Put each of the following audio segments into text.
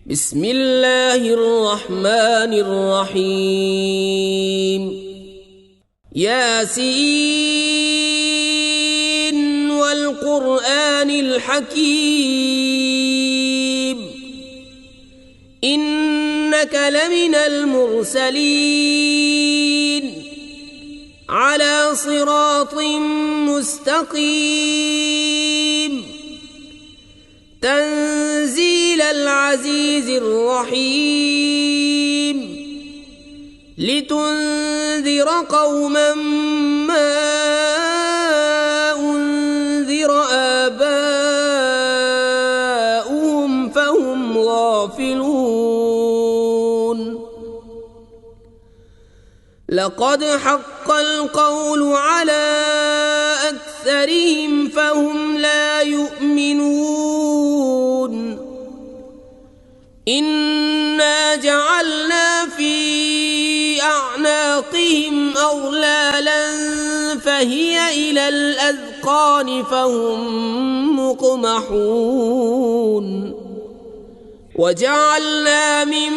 بسم الله الرحمن الرحيم ياسين والقرآن الحكيم إنك لمن المرسلين على صراط مستقيم تنزيل العزيز الرحيم لتنذر قوما ما أنذر آباؤهم فهم غافلون لقد حق القول على أكثرهم فهم لا يؤمنون إنا جعلنا في أعناقهم أغلالا فهي إلى الأذقان فهم مقمحون وجعلنا من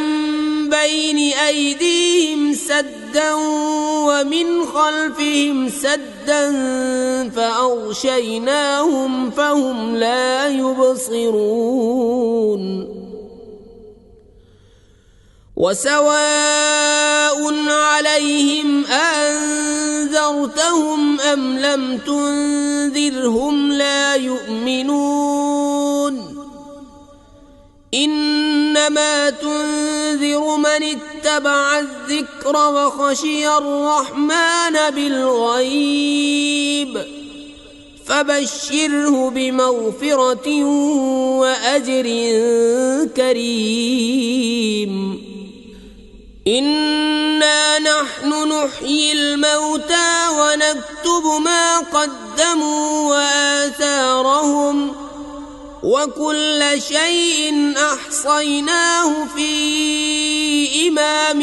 بين أيديهم سدا ومن خلفهم سدا فأغشيناهم فهم لا يبصرون وسواء عليهم أنذرتهم أم لم تنذرهم لا يؤمنون إنما تنذر من اتبع الذكر وخشي الرحمن بالغيب فبشره بمغفرة وأجر كريم إنا نحن نحيي الموتى ونكتب ما قدموا وآثارهم وكل شيء أحصيناه في إمام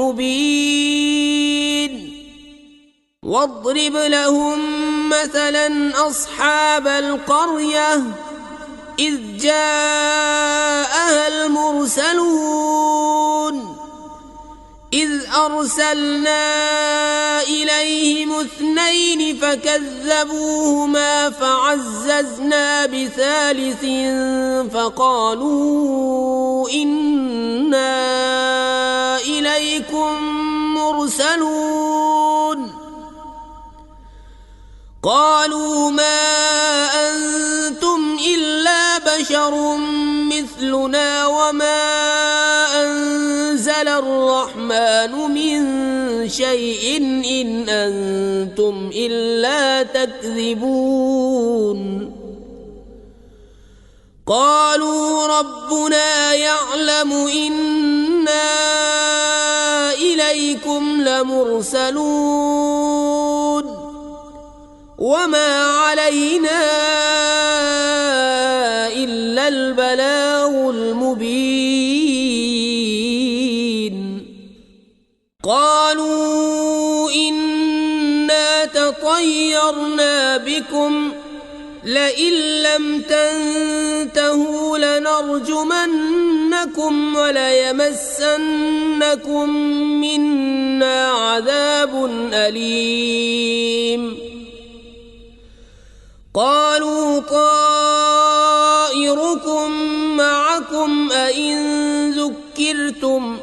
مبين واضرب لهم مثلا أصحاب القرية إذ جاءها المرسلون إذ أرسلنا إليهم 2 فكذبوهما فعززنا بثالث فقالوا إنا إليكم مرسلون قالوا ما أنتم إلا بشر مثلنا وما أنزل الرحمن من شيء إن أنتم إلا تكذبون قالوا ربنا يعلم إنا إليكم لمرسلون وما علينا إلا البلاغ المبين قالوا إنا تطيرنا بكم لئن لم تنتهوا لنرجمنكم وليمسنكم منا عذاب أليم قالوا طائركم معكم أئن ذكرتم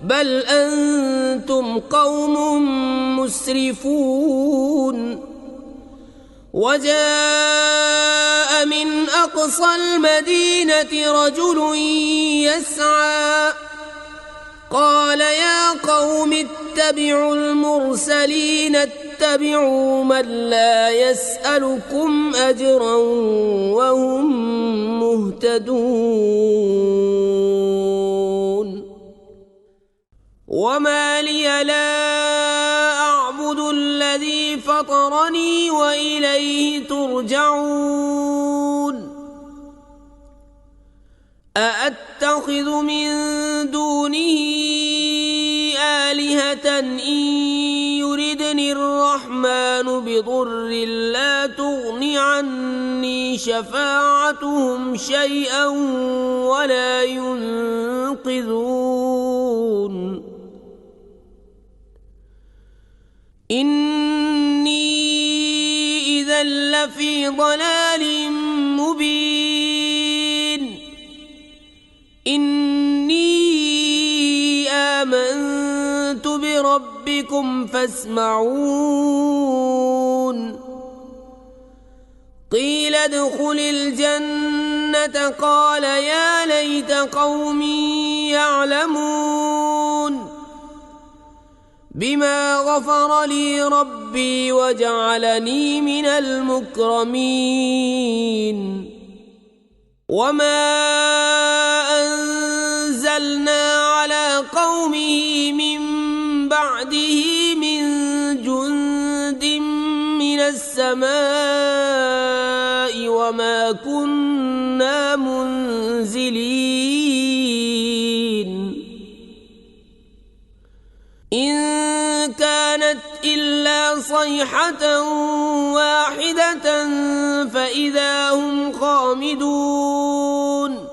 بل أنتم قوم مسرفون وجاء من أقصى المدينة رجل يسعى قال يا قوم اتبعوا المرسلين اتبعوا من لا يسألكم أجرا وهم مهتدون وما لي لا أعبد الذي فطرني وإليه ترجعون أأتخذ من دونه آلهة إن يردني الرحمن بضر لا تغن عني شفاعتهم شيئا ولا ينقذون إني إذا لفي ضلال مبين إني آمنت بربكم فاسمعون قيل ادخل الجنة قال يا ليت قومي يعلمون بما غفر لي ربي وجعلني من المكرمين وما أنزلنا على قومه من بعده من جند من السماء وما كنا منزلين إن كانت إلا صيحة واحدة فإذا هم خامدون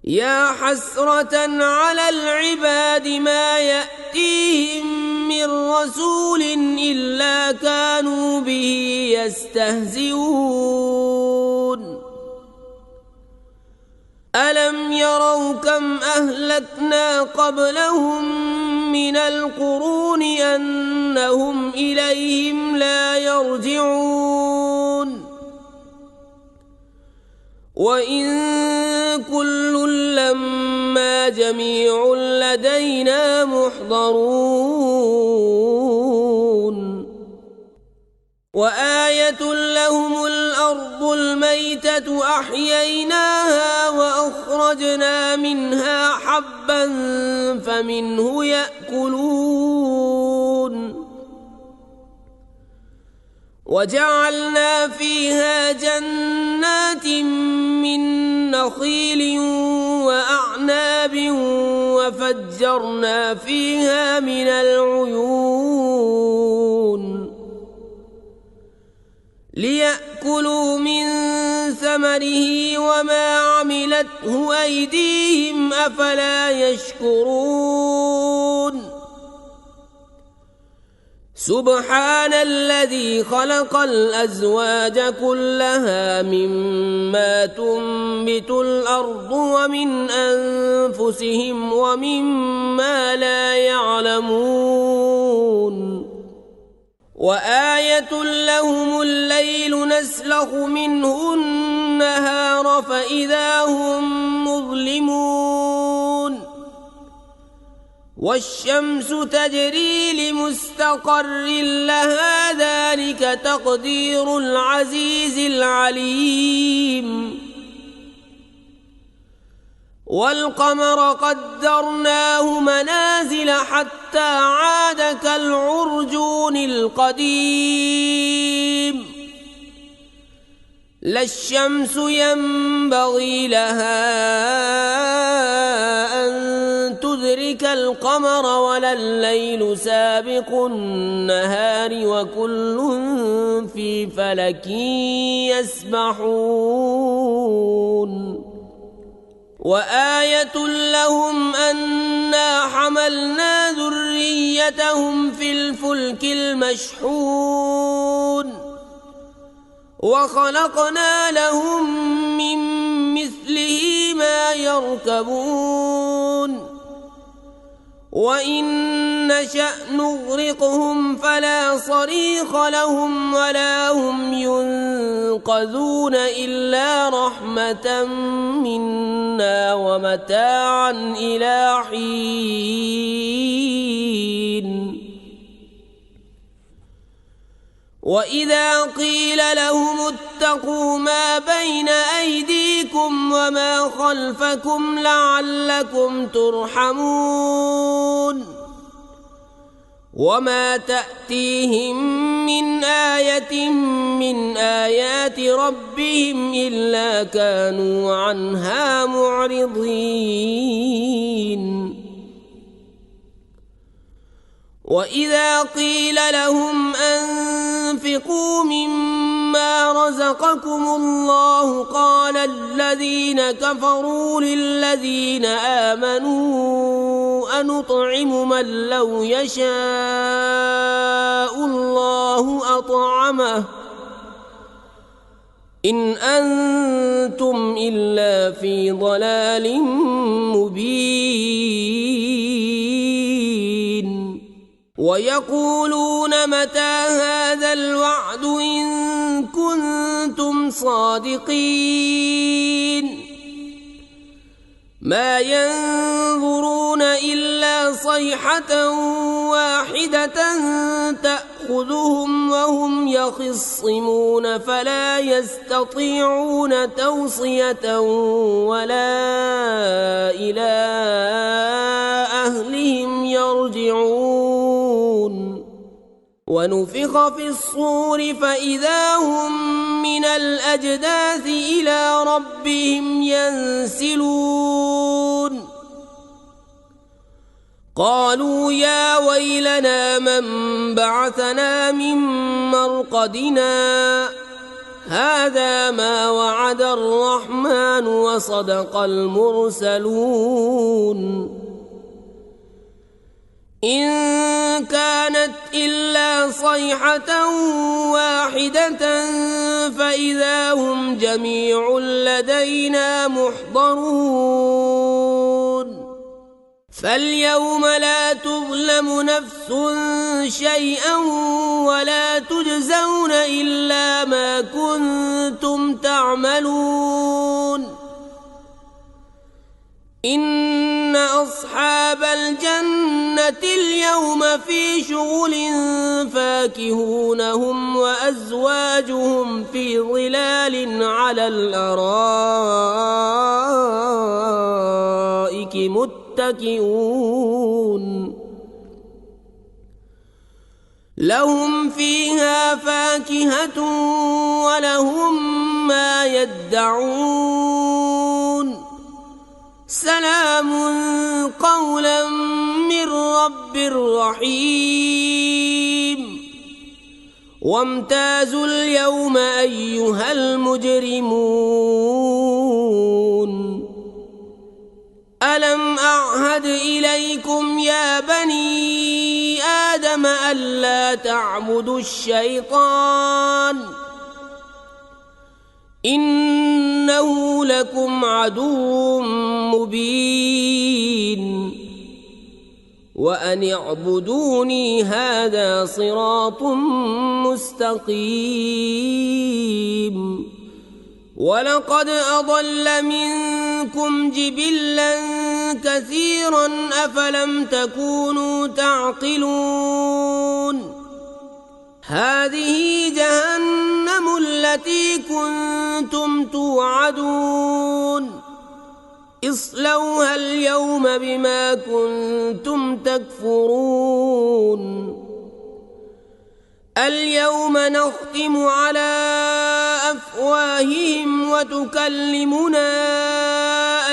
يا حسرة على العباد ما يأتيهم من رسول إلا كانوا به يستهزئون ألم يروا كم أهلكنا قبلهم من القرون أنهم إليهم لا يرجعون وإن كل لما جميع لدينا محضرون وآية لهم الأرض الميتة أحييناها وأخرجنا منها حبا فمنه يأكلون وجعلنا فيها جنات من نخيل وأعناب وفجرنا فيها من العيون ليأكلوا من ثمره وما عملته أيديهم أفلا يشكرون سبحان الذي خلق الأزواج كلها مما تنبت الأرض ومن أنفسهم ومما لا يعلمون وآية لهم الليل نسلخ منه النهار فإذا هم مظلمون والشمس تجري لمستقر لها ذلك تقدير العزيز العليم والقمر قدرناه منازل حتى عاد كالعرجون القديم لا الشمس ينبغي لها أن تدرك القمر ولا الليل سابق النهار وكل في فلك يسبحون وآية لهم أنا حملنا ذريتهم في الفلك المشحون وخلقنا لهم من مثله ما يركبون وإن نشأ نغرقهم فلا صريخ لهم ولا هم ينقذون إلا رحمة منا ومتاعا إلى حين وإذا قيل لهم اتقوا ما بين أيديكم وما خلفكم لعلكم ترحمون وما تأتيهم من آية من آيات ربهم إلا كانوا عنها معرضين وإذا قيل لهم أنفقوا مما مما رزقكم الله قال الذين كفروا للذين آمنوا أنطعم من لو يشاء الله أطعمه إن أنتم إلا في ضلال مبين ويقولون متى هذا الوعد إن كنتم صادقين ما ينظرون إلا صيحة واحدة تأخذهم وهم يخصمون فلا يستطيعون توصية ولا إلى أهلهم يرجعون ونفخ في الصور فإذا هم من الأجداث إلى ربهم ينسلون قالوا يا ويلنا من بعثنا من مرقدنا هذا ما وعد الرحمن وصدق المرسلون إن كانت إلا صيحة واحدة فإذا هم جميع لدينا محضرون فاليوم لا تظلم نفس شيئا ولا تجزون إلا ما كنتم تعملون إن أصحاب الجنة اليوم في شغل فاكهون هم وأزواجهم في ظلال على الأرائك متكئون لهم فيها فاكهة ولهم ما يدعون سلام قولا من رب رحيم وامتازوا اليوم أيها المجرمون ألم أعهد إليكم يا بني آدم ألا تعبدوا الشيطان إنه لكم عدو مبين وأن اعبدوني هذا صراط مستقيم ولقد أضل منكم جبلا كثيرا أفلم تكونوا تعقلون هذه جهنم التي كنتم توعدون اصلوها اليوم بما كنتم تكفرون اليوم نختم على أفواههم وتكلمنا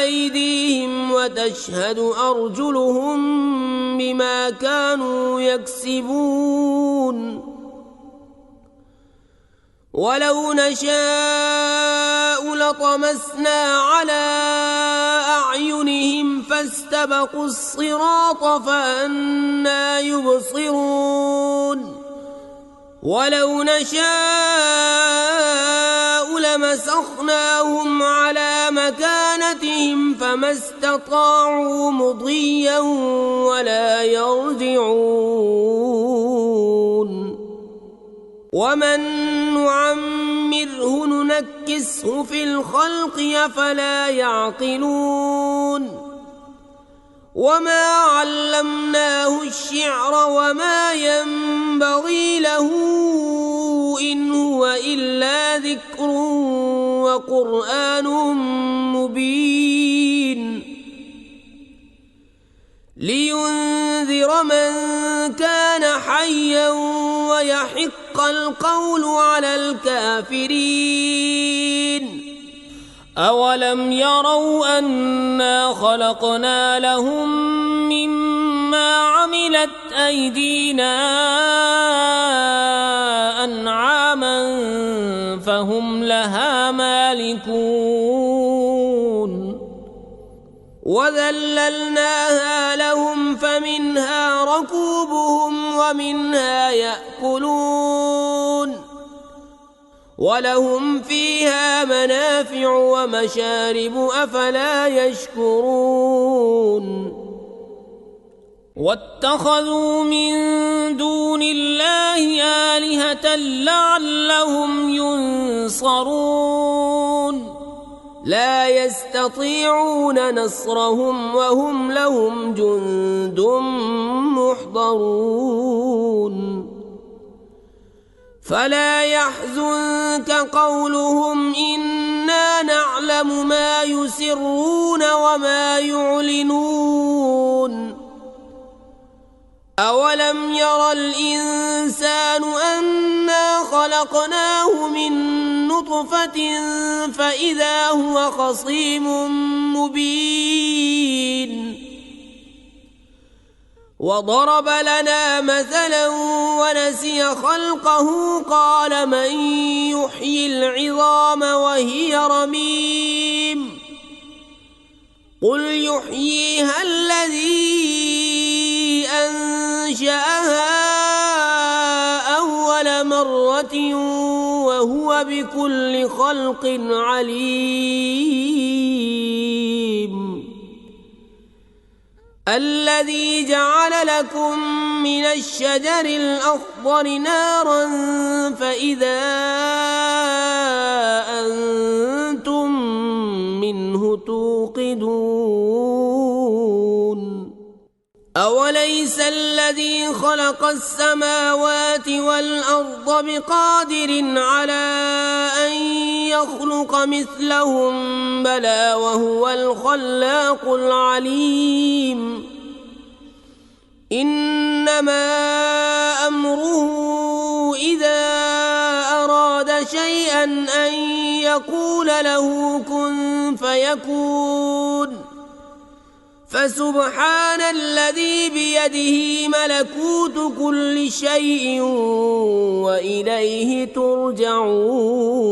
أيديهم وتشهد أرجلهم بما كانوا يكسبون ولو نشاء لطمسنا على أعينهم فاستبقوا الصراط فأنى يبصرون ولو نشاء لمسخناهم على مكانتهم فما استطاعوا مضيا ولا يرجعون ومن نعمره ننكسه في الخلق أفلا يعقلون وما علمناه الشعر وما ينبغي له إن هو إلا ذكر وقرآن مبين لينذر من كان حيا ويحق القول على الكافرين أولم يروا أنا خلقنا لهم مما عملت أيدينا أنعاما لها مالكون وذللناها لهم فمنها ركوبهم ومنها يأكلون ولهم فيها منافع ومشارب أفلا يشكرون واتخذوا من دون الله آلهة لعلهم ينصرون لا يستطيعون نصرهم وهم لهم جند محضرون فلا يحزنك قولهم إنا نعلم ما يسرون وما يعلنون أولم ير الإنسان أنا خلقناه من نطفة فإذا هو خصيم مبين وضرب لنا مثلا ونسي خلقه قال من يحيي العظام وهي رميم قل يحييها الذي أنشأها أول مرة وهو بكل خلق عليم الذي جعل لكم من الشجر الأخضر نارا فإذا أنتم منه توقدون أوليس الذي خلق السماوات والأرض بقادر على أن يخلق مثلهم بلى وهو الخلاق العليم إنما أمره إذا أراد شيئا أن يقول له كن فيكون فسبحان الذي بيده ملكوت كل شيء وإليه ترجعون